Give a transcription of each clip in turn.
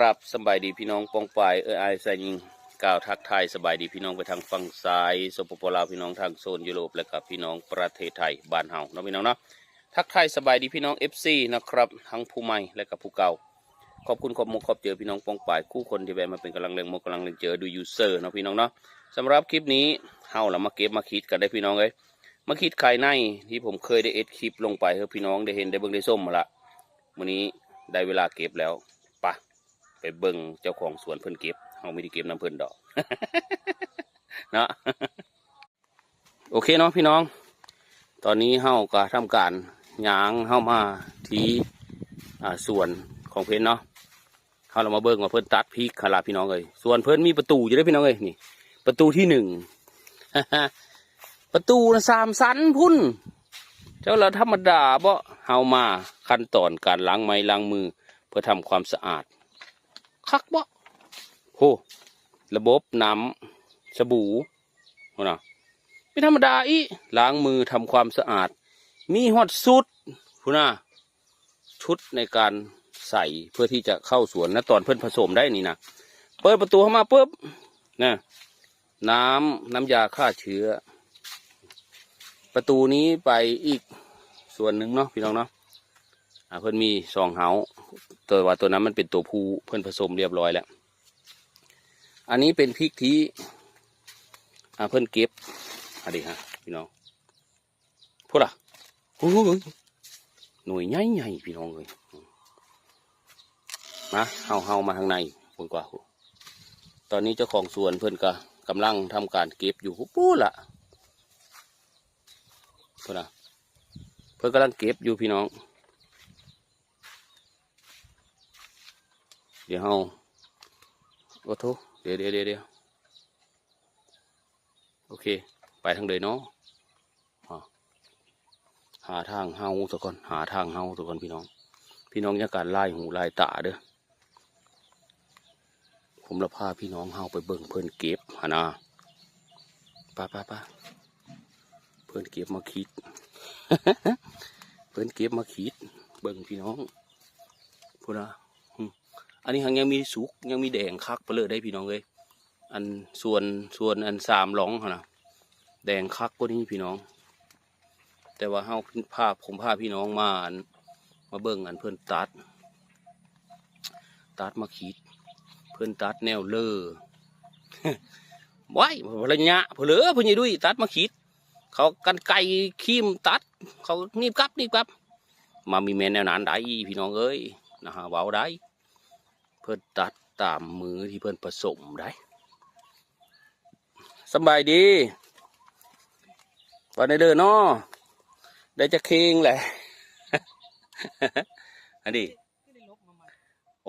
ครับสบายดีพี่น้องปองปายไอใส่ยิงกล่าวทักทายสบายดีพี่น้องไปทางฝั่งซ้ายสปปลาวพี่น้องทางโซนยุโรปและกับพี่น้องประเทศไทยบ้านเฮาเนาะพี่น้องเนาะทักทายสบายดีพี่น้อง FC นะครับทั้งผู้ใหม่และกับผู้เก่าขอบคุณขอบมุกขอบเจอพี่น้องปองปายคู่คนที่แวะมาเป็นกำลังแรงมกกำลังแรงเจอดูยูเซอร์เนาะพี่น้องเนาะสำหรับคลิปนี้เฮาเรามาเก็บมาคิดกันได้พี่น้องเลยมาคิดไข่ในที่ผมเคยได้เอ็ดคลิปลงไปให้พี่น้องได้เห็นได้เบิ่งได้ส้มมาละวันนี้ได้เวลาเก็บแล้วปะไปเบิ่งเจ้าของสวนเพิ่นเก็บเฮาไม่ได้เก็บน้ำเพิ่นดอก เนาะ โอเคเนาะพี่น้องตอนนี้เฮาก็ทำการย้างเฮามาที่สวนของเพิ่นเนาะเฮาเรามาเบิ่งว่าเพิ่นตัดพริกขลาพี่น้องเลยส่วนเพิ่นมีประตูอยู่ได้พี่น้องเลยนี่ประตูที่1 ประตูนะ3 สันพุ่นเจ้าเราธรรมดาบ่เฮามาขั้นตอนการล้างไม้ล้างมือเพื่อทำความสะอาดคักบ่โหระบบน้ำสบู่นะไม่ธรรมดาอีล้างมือทำความสะอาดมีฮอดสุดพุ่นนะชุดในการใส่เพื่อที่จะเข้าสวนนะตอนเพิ่นผสมได้นี่นะเปิดประตูเข้ามาปุ๊บนะน้ำยาฆ่าเชื้อประตูนี้ไปอีกส่วนหนึ่งเนาะพี่น้องเนาะเพิ่นมี2 เฮาตัวว่าตัวนั้นมันเป็นตัวผู้เพิ่นผสมเรียบร้อยแล้วอันนี้เป็นพริกที่เพิ่นเก็บอะไรฮะพี่น้องพูดล่ะหน่วยใหญ่ๆพี่น้องเลยมาเฮามาทางในเพิ่นกว่าตอนนี้เจ้าของสวนเพิ่นก็กำลังทำการเก็บอยู่ปุ๊บล่ะพูดล่ะเพิ่นกำลังเก็บอยู่พี่น้องเดี๋ยวเฮาโอ้โถเดี๋ยวโอเคไปทางเดินเนาะหาทางเฮาสักก่อนหาทางเฮาสักก่อนพี่น้องอย่าการไล่หูไล่ตาเด้อผมละพาพี่น้องเฮาไปเบิ่งเพิ่นเก็บหานะป้าเพิ่นเก็บมาคิด เพิ่นเก็บมาคิดเบิ่งพี่น้องพูดนะอันนี้ยังมีสุกยังมีแดงคักไปเลยได้พี่น้องเลยอันส่วนอัน3 หลองนะแดงคักกว่านี้พี่น้องแต่ว่าผมพาพี่น้องมาเบิ่งอันเพิ่นตัดมาขีดเพิ่นตัดแนวเลอ ไว้พลัญญะเผลอพญด้วยตัดมาขีดเขากันไก่ขีมตัดเขานีบกลับมามีแม่แนวนั้นได้พี่น้องเอ้ยนะฮะเว้าได้เพิ่นตัดตามมือที่เพิ่นผสมได้สบายดีวันนี้เด้อเนาะได้จะเคิงแหละ อันนี้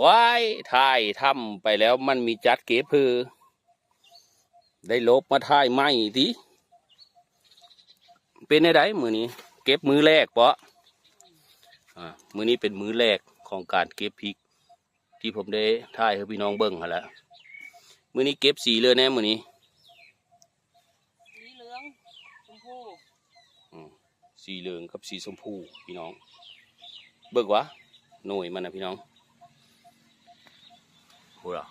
ว้ายถ่ายทำไปแล้วมันมีจัดเก็บพือได้ลบมาถ่ายไม่ดิเป็นไงได้มือนี้เก็บมือแรกปะมือนี้เป็นมือแรกของการเก็บพริกที่ผมได้ถ่ายให้พี่น้องเบิ่งแล้วมือนี้เก็บสีเลยแน่มือนี้สีเหลืองชมพูสีเหลืองกับสีชมพูพี่น้องเบิ่งวะหน่วยมันนะพี่น้องพูดหรอ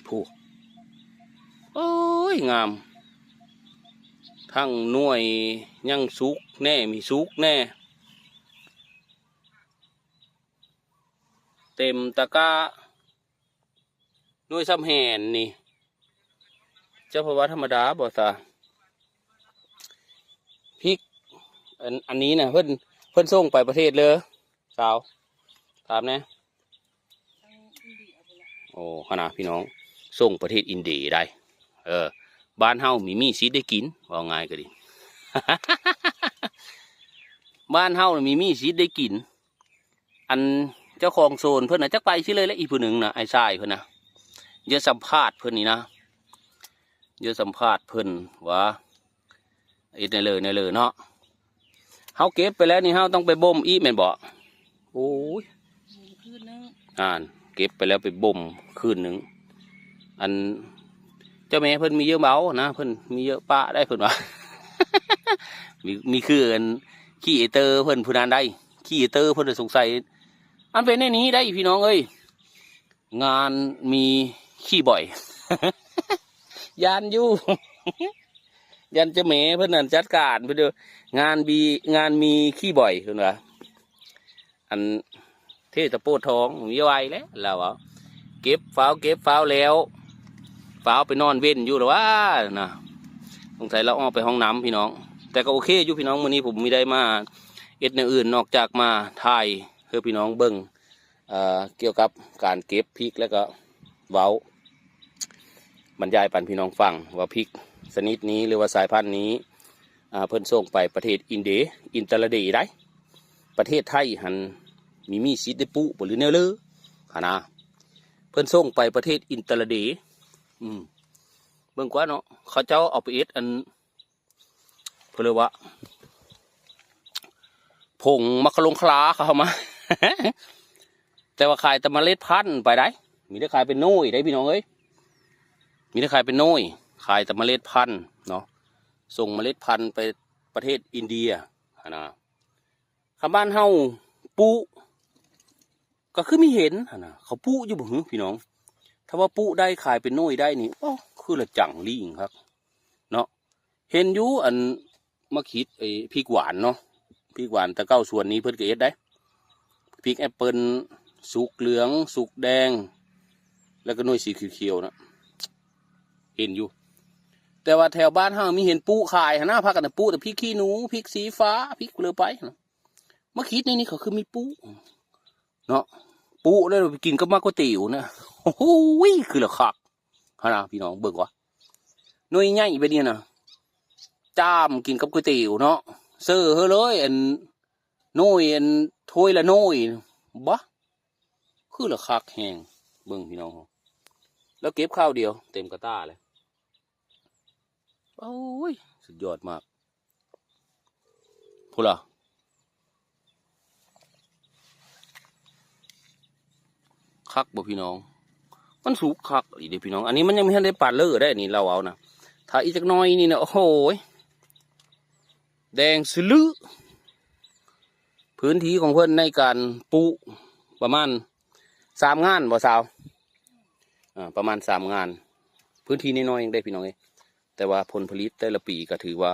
พูดโอ้ยงามทั้งหน่วยยังสุกแน่มีสุกแน่เต็มตะกร้าหน่วยซ้ำแห่นนี่เจ้าพระวัธรรมดาบ่ตาพริกอันนี้นะเพิ่นส่งไปประเทศเลยสาวถามนะโอ้ขนาดพี่น้องส่งประเทศอินเดียได้บ้านเฮามีซีได้กินว่าง่ายก็ดี บ้านเฮามีซีได้กินอันเจ้าของโซนเพิ่นน่ะจักไปสิเลยแล้วอีผู้หนึ่งนะไอ้ชายเพิ่นนะเยอะสัมภาษณ์เพิ่นนี่นะเยอะสัมภาษณ์เพิ่นว่าไอ้ในเลยเนาะเฮาเก็บไปแล้วนี่เฮาต้องไปบ่มอีแม่นบ่โอ้ยคืนนึงเก็บไปแล้วไปบ่มคืนหนึ่งอันเจ้าแม่เพิ่นมีเยอะเบานะเพิ่นมีเยอะปะได้เพิ่นว่า มีคืออันขี้เอเตอร์เพิ่นผู้นั้นได้ขี้เอเตอร์เพิ่นสงสัย อันเป็นในนี้ได้พี่น้องเอ้ยงานมีขี้บ่อย ยานอยู่ ยันจะเหมเพื่อนนั่นจัดการเพื่อนเด้องานมีขี้บ่อยเพื่อนว่าอันเทศโปดทองมีไว้แล้วเราเอาเก็บฟ้าวแล้วฟ้าวไปนอนเว้นอยู่หรือว่านะสงสัยเราออกไปห้องน้ำพี่น้อง แต่ก็โอเคอยู่พี่น้องวันนี้ผมไม่ได้มาเอ็ดอย่างอื่นนอกจากมาถ่ายเพื่อพี่น้องเบิ่งเกี่ยวกับการเก็บพริกแล้วก็เว้าบรรยายปันพี่น้องฟังว่าพริกชนิดนี้หรือว่าสายพันธุ์นี้เพิ่นส่งไปประเทศอินเตอร์เดได้ประเทศไทยหันมีสิทธิ์ได้ปุ๊บหรือแนวเลยนะเพิ่นส่งไปประเทศอินเตอร์เดเบิ่งกว่าเนาะเขาเจ้าเอาไปเอ็ดอันเพื่อว่าผงมักกะลงคลาเขามา แต่ว่าขายแต่เมล็ดพันธุ์ไปได้มีได้ขายเป็นโน่ยได้พี่น้องเอ้ยมีได้ขายเป็นโน่ยขายแต่เมล็ดพันธุ์เนาะส่งเมล็ดพันธุ์ไปประเทศอินเดียนะข้าบ้านเฮาปูก็คือไม่เห็นนะเขาปูอยู่บ่หึพี่น้องถ้าว่าปูได้ขายเป็นโน่ยได้นี่โอ้คือละจังลิงครับเนาะเห็นอยู่อันมาคิดไอ้พริกหวานเนาะพริกหวานแต่เก้าส่วนนี้เพิ่นก็เอ็ดได้พริกแอปเปิลสุกเหลืองสุกแดงแล้วก็หน่วยสีเขียวๆนะเห็นอยู่แต่ว่าแถวบ้านเฮามีเห็นปูขายหน้าพักกันแต่ปูแต่พริกขี้หนูพริกสีฟ้าพริกเลือไปเมื่อคิดนี่เขาคือมีปูเนาะปูแล้วไปกินกับมะก๋วยเตี๋ยวนะโอ้โหคือละคักนะพี่น้องเบิ่งวะหน่วยใหญ่ไปเนี่ยนะจ้ามกินกับก๋วยเตี๋ยวเนาะเซ่อเฮ้เลยอันโน่ยอันถ้วยละโน่ยบ้าคือละคักแห้งเบิ่งพี่น้องแล้วเก็บข้าวเดียวเต็มกระต้าเลยโอ้ยสุดยอดมากพูดละคักบ่พี่น้องมันสุกคักอีเด็พี่น้องอันนี้มันยังไม่ทันได้ปาดเลือได้นี่เราเอานะถ้าอีกจักน้อยนี่นะโอ้โหแดงสลือพื้นที่ของเพื่อนในการปลูกประมาณ3 งานบ่สาวประมาณ3 งานพื้นที่น้อยๆยังได้พี่น้องเองแต่ว่าผลผลิตแต่ละปีก็ถือว่า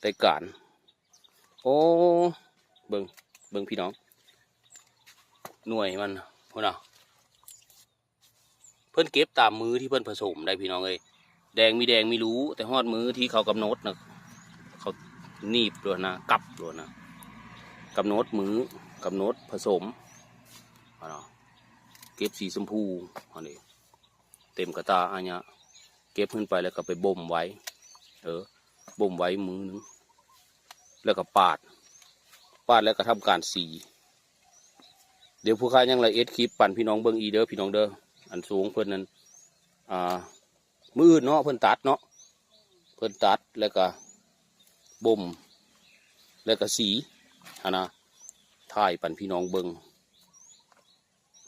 ได้การโอ้เบิ่งพี่น้องหน่วยมันพุ่นน่ะเพิ่นเก็บตามมือที่เพิ่นผสมได้พี่น้องเอ้ยแดงมีรู้แต่ฮอดมือที่เขากำหนดนะเขาหนีบด้วยนะกับด้วยนะกำหนดมือกำหนดผสมเก็บสีชมพูอันนี้เต็มกระตาอันเนี้ยเก็บขึ้นไปแล้วก็ไปบ่มไว้บ่มไว้มือนึงแล้วก็ปาดแล้วก็ทำการสีเดี๋ยวผู้ค้ายังละเอ็ดคลิปปั่นพี่น้องเบิ้งอีเด้อพี่น้องเด้ออันสูงเพิ่นนั้นมือเนาะเพิ่นตัดเนาะเพิ่นตัดแล้วก็บ่มแล้วก็สีนะถ่ายปั่นพี่น้องเบิ้ง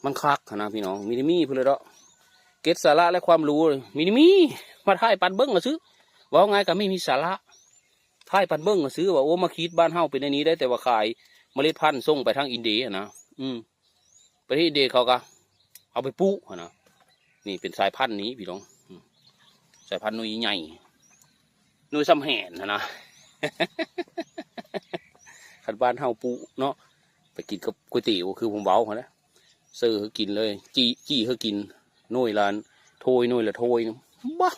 มันคักนะพี่น้องมินิมี่เพื่อนเลยเนาะเก็ตสาระและความรู้มินิมี่มาถ่ายปั่นเบิ้งมาซื้อว่าไงก็ไม่มีสาระถ่ายปั่นเบิ้งมาซื้อว่าโอ้มาคิดบ้านเฮาเป็นในนี้ได้แต่ว่าขายเมล็ดพันธุ์ส่งไปทางอินเดียนะประเทศอินเดียเขาก็เอาไปปลูกนะนี่เป็นสายพันธุ์นี้พี่น้องสายพันธุ์หน่วยใหญ่หน่วยซ้ำแห่นนะขันบ้านเฮาปลูกเนาะไปกินกับก๋วยเตี๋ยวคือผมเบาเขานะเสือเขากินเลยจี้เขากินหน่วยละโทยหน่วยละโทยบ้า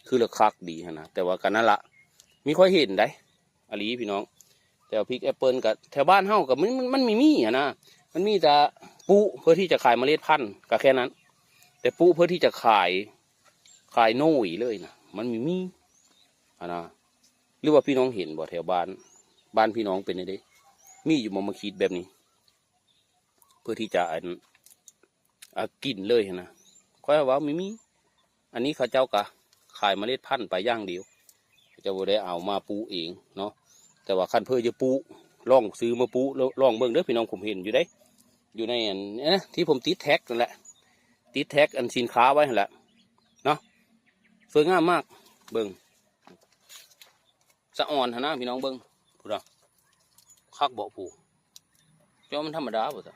คือละคักดีนะแต่ว่ากันนั่นละมีค่อยเห็นได้อลีพี่น้องแต่พริกแอปเปิลกับแถวบ้านเฮากับมันมีนะมันมีแต่ปูเพื่อที่จะขายเมล็ดพันธุ์ก็แค่นั้นแต่ปูเพื่อที่จะขายโน่ยเลยนะมันมีนะหรือว่าพี่น้องเห็นบ่แถวบ้านพี่น้องเป็นไงดิมีอยู่มาคิดแบบนี้เพื่อที่จะกินเลยนะค่อยว่ามีอันนี้เขาเจ้ากะขายเมล็ดพันธุ์ไปย่างเดียวจะบ่ได้เอามาปูเองเนาะแต่ว่าคันเพื่อจะปูล่องซื้อมาปูลองเบิ่งเด้อพี่น้องผมเห็นอยู่ได้อยู่ในอันที่ผมติดแท็กนั่นแหละติดแท็กอันสินค้าไว้นั่นแหละเนาะสวยงามมากเบิ่งสะอ่อนนะพี่น้องเบิ่งพูดเอาคักบ่ผูจ จ้ามันธรรมดาบ่จ้ะ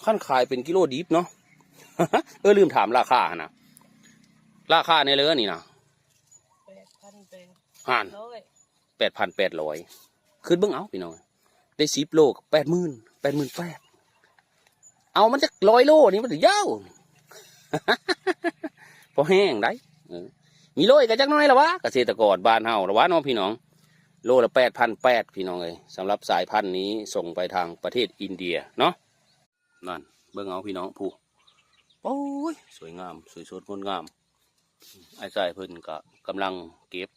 ขั้นขายเป็นกิโลดิบเนาะ ลืมถามราคานะราคาในเรือนี่นะ 8,800 ห่าน8,800ขึ้นเบิ้งเอาพี่น้องได้10 โลกับ88,800เอามันจะ100 โลนี่มันจะยาว พอแห้งได้มีโลอีกจักหน้อยละวะเกษตรกรบ้านเฮาละวะน้องพี่น้องโลละ8,800พี่น้องเลยสำหรับสายพันธุ์นี้ส่งไปทางประเทศอินเดียเนาะนั่นเบิ่งเอาพี่น้องผู้โอ้ยสวยงามสวยสดงดงามไอ้สายเพิ่นก็กำลังเก็บ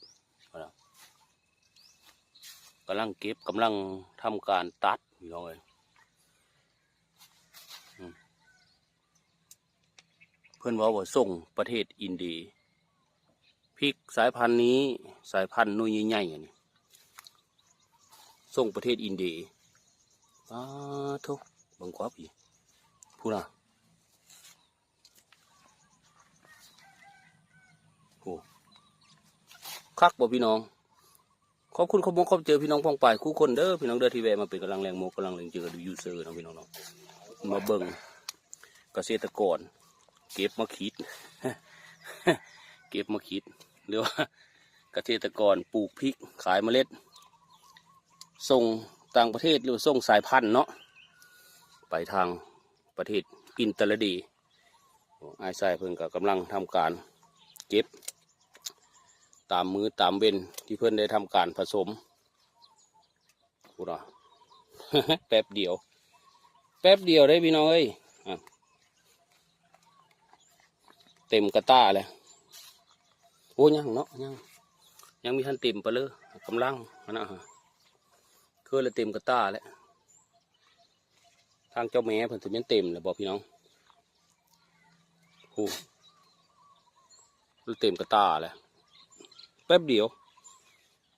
กำลังทำการตัดพี่น้องเลยเพิ่นว่าส่งประเทศอินเดียพริกสายพันธุ์นี้สายพันธุ์นุ่ยใหญ่ๆนี่ส่งประเทศอินเดียทุกบังคับพี่พูดนะโอ้คักบ่พี่น้องขอบคุณขอบคุณเจอพี่น้องพองป่ายคู่คนเด้อพี่น้องเด้อที่แวะมาเป็นกำลังแรงโมกำลังแรงเจอดูยูเซอร์นะพี่น้องเนาะมาเบิ่งเกษตรกรเก็บมาคิด เก็บมาคิดหรือว่าเกษตรกรปลูกพริกขายเมล็ดส่งต่างประเทศหรือส่งสายพันธุ์เนาะไปทางประเทศอินเตอร์ดีไอ้ทรายเพิ่นก็กำลังทำการเก็บตามมือตามเว้นที่เพิ่นได้ทำการผสมพูดว่า แป๊บเดียวได้พี่น้องเอ้ยเต็มกระต้าเลยโอ้ยังเนาะยังมีท่านเต็มไปเลยกำลังนะฮะคือเลยเต็มกระต้าแล้วทางเจ้าแม่เพิ่นถึงยังเต็มเลยบอกพี่น้องโอ้เต็มกระต้าแล้วแป๊บเดียว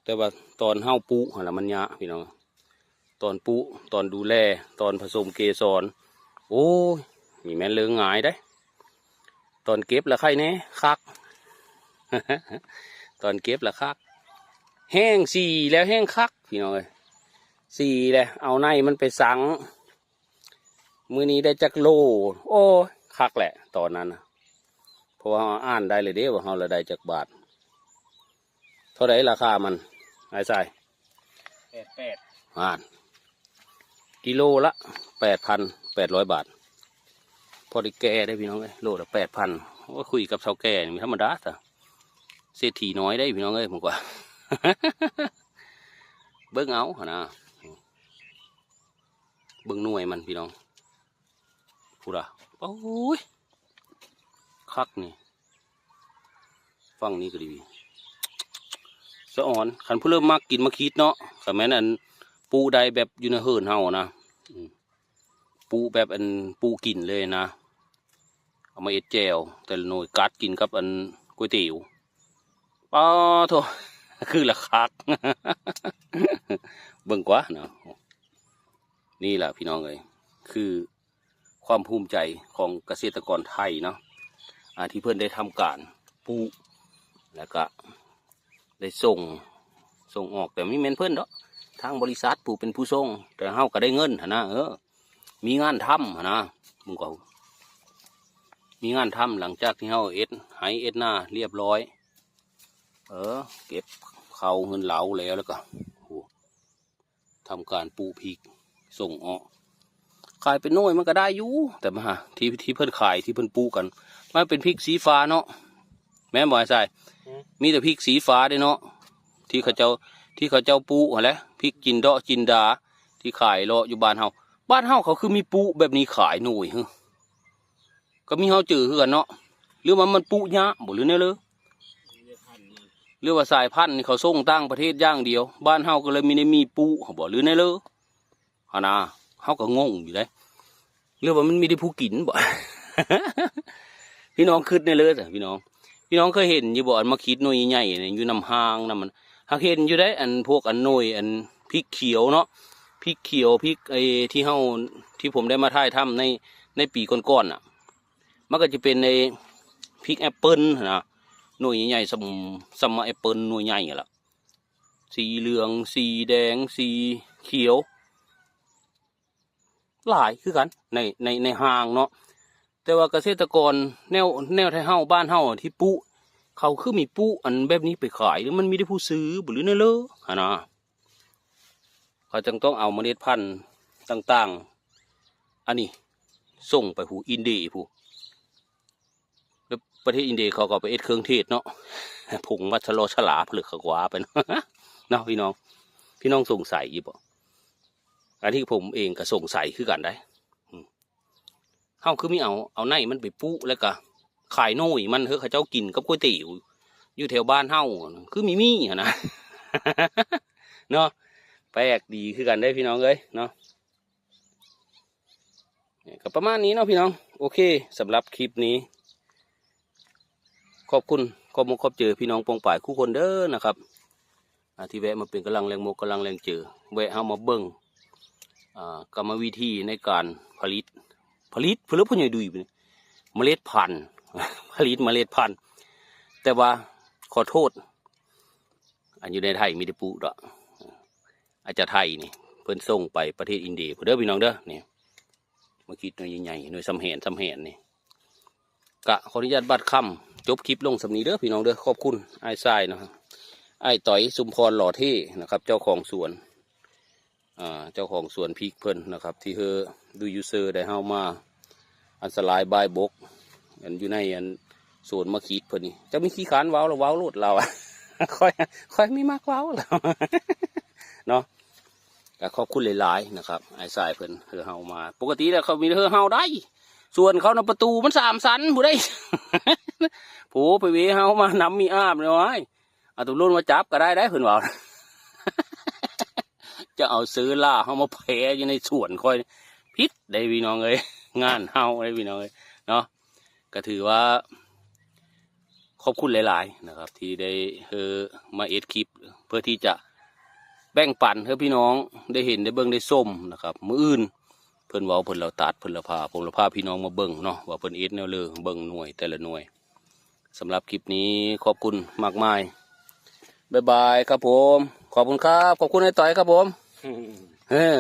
แต่ว่าตอนเฮาปุหันละมันยะพี่น้องตอนปุตอนดูแลตอนผสมเกสรโอ้ยมีแม่นเลืองหงายได้ตอนเก็บละใครแน่คัก ตอนเก็บละคักแห้งสีแล้วแห้งคักพี่น้องเลยสีแล้วเอาในมันไปสังมือนี้ได้จักโลโอ้คักแหละตอนนั้นนะเพราะว่าอ่านได้เลยเด้ว่าเราละได้จักบาทเท่าไหร่ราคามันไอ้ใส่88กิโลละ8,800 บาทพอได้แก่ได้พี่น้องเลยโลละ8,000ว่าคุยกับชาวแก่นี่ธรรมดาแต่เศรษฐีน้อยได้พี่น้องเลยผมกว่า เบิ้งเอานะเบิ้งหน่วยมันพี่น้องพูดอะโอ้ยคักนี่ฟังนี้ก็ดีสะอ่อนขันผู้เริ่มมากกินมาคิดเนาะแต่แม้นั้นปูใดแบบอยู่ในเหินเฮานะปูแบบอันปูกินเลยนะเอามาเอ็ดแจวแต่ละหน่วยกัดกินกับอันก๋วยเตี๋ยวป้าโถคือละคัก เบิ่งกว่าเนาะนี่แหละพี่น้องเลยคือความภูมิใจของเกษตรกรไทยเนาะที่เพื่อนได้ทำการปลูกแล้วก็ได้ส่งออกแต่ไม่เมนเพื่อนเนาะทางบริษัทปลูกเป็นผู้ส่งแต่เฮาก็ได้เงินนะมีงานทำนะมึงก็มีงานทำหลังจากที่เฮาเอ็ดหน้าเรียบร้อยเก็บเขาเงินเหลาแล้วก็ทำการปลูกพริกส่งออกขายเป็นหน่วยมันก็ได้อยู่แต่มาที่เพิ่นขายที่เพิ่นปลูกกันมันเป็นพริกสีฟ้าเนาะแม่บอกให้ใส่มีแต่พริกสีฟ้าด้วยเนาะที่เขาเจ้าปลูกอะไรพริกจินดาที่ขายเลาะอยู่บ้านเฮาเขาคือมีปลูกแบบนี้ขายหน่วยก็มีเฮาเจอคือกันเนาะหรือว่ามันปลูกยะบ่หรือเนี่ยเลยหรือว่าสายพันธุ์นี่เขาส่งต่างประเทศอย่างเดียวบ้านเฮาก็เลยมีปลูกบ่หรือเนี่ยเลยนะเฮาก็งงอยู่เลยเรื่องว่ามันมีได้ผู้กินบ่ พี่น้องคิดในเลยแต่พี่น้องเคยเห็นอยู่บ่อันมาคิดหน่วยใหญ่เนี่ยอยู่น้ำห้างน้ำมันหากเห็นอยู่ได้อันพวกอันหน่วยอันพริกเขียวเนาะพริกเขียวพริกที่ผมได้มาถ่ายทำในปีก่อนๆน่ะมันก็จะเป็นในพริกแอปเปิลนะหน่วยใหญ่ๆสมแอปเปิลหน่วยใหญ่ล่ะสีเหลืองสีแดงสีเขียว หลายคือกันในห้างเนาะแต่ว่าเกษตรกรแนวไทยเฮาบ้านเฮาที่ปุเขาคือมีปุอันแบบนี้ไปขายหรือมันมีได้ผู้ซื้อบ่หรือเนอะเลยนะเขาจึงต้องเอาเมล็ดพันธุ์ต่างๆอันนี้ส่งไปผู้อินเดียผู้แล้วประเทศอินเดียเขาก็ไปเอ็ดเครื่องเทศเนาะผงวัชโรฉลาผลึกขวาไปเนาะ เนาะพี่น้องสงสัยอยู่บ่อันที่ผมเองก็สงสัยคือกันได้เฮาคือมีเอาในมันไปปุแล้วก็ขายโน่ยมันเฮ้เขาเจ้ากินกับก๋วยเตี๋ยวอยู่แถวบ้านเฮาคือมีอะนะ เนาะแปลกดีคือกันได้พี่น้องเอ้ยเนาะก็ประมาณนี้เนาะพี่น้องโอเคสำหรับคลิปนี้ขอบคุณขอบเจอพี่น้องปองป่ายคู่คนเด้อนะครับที่แวะมาเป็นกำลังแรงโมกำลังแรงเจอแวะเอามาเบิ่งกรรมวิธีในการผลิตเพื่อผู้ใหญ่ดูอยู่เมล็ดพันธุ์ ผลิตเมล็ดพันธุ์แต่ว่าขอโทษอันอยู่ในไทยมีแต่ปูดอกอาจจะไทยนี่เพิ่นส่งไปประเทศอินเดียเด้อพี่น้องเด้อนี่มาคิดหน่วยใหญ่ๆหน่วยสำแหนนี่กะขออนุญาตบัดคำจบคลิปลงสำนีเด้อพี่น้องเด้อขอบคุณไอ้ทรายนะครับไอ้ต่อยสุมพรหล่อเท่นะครับเจ้าของสวนเจ้าของสวนพริกเพิ่นนะครับที่เฮอดูยูเซอร์ได้เฮามาอันสลายบายบกอันอยู่ในอันสวนมะขีดเพิ่นนี่จะมีขี้ขานว้าวแล้วว้าวโลดเรา ค่อยไม่มากว้าวเรา เนาะก็ขอบคุณหลายๆนะครับไอ้สายเพิ่นเฮอเฮามาปกติแล้วเขามีเฮอเฮาได้ส่วนเขาในประตูมัน3 สันผู้ได้ ผู้ไปเวเฮามาน้ำมีอาบเลยไอ้เอาตุลุ่นมาจับก็ได้เพิ่นว่า จะเอาซื้อล่าเขามาแพ้อยู่ในสวนค่อยพิษได้พี่น้องเลยงานเฮาได้พี่น้องเลยเนาะก็ถือว่าขอบคุณหลายๆนะครับที่ได้มาเอ็ดคลิปเพื่อที่จะแบ่งปันให้พี่น้องได้เห็นได้เบิ่งได้ส้มนะครับมื้ออื่นเพิ่นเว้าเพิ่นเราตัดเพิ่นเราพาพี่น้องมาเบิ่งเนาะว่าเพิ่นเอ็ดแนวเลยเบิ่งหน่วยแต่ละหน่วยสำหรับคลิปนี้ขอบคุณมากมายบ๊ายบายครับผมขอบคุณครับขอบคุณไอ้ต่อยครับผม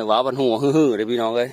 ว้าวพันหัวฮือๆเลยพี่น้องเลย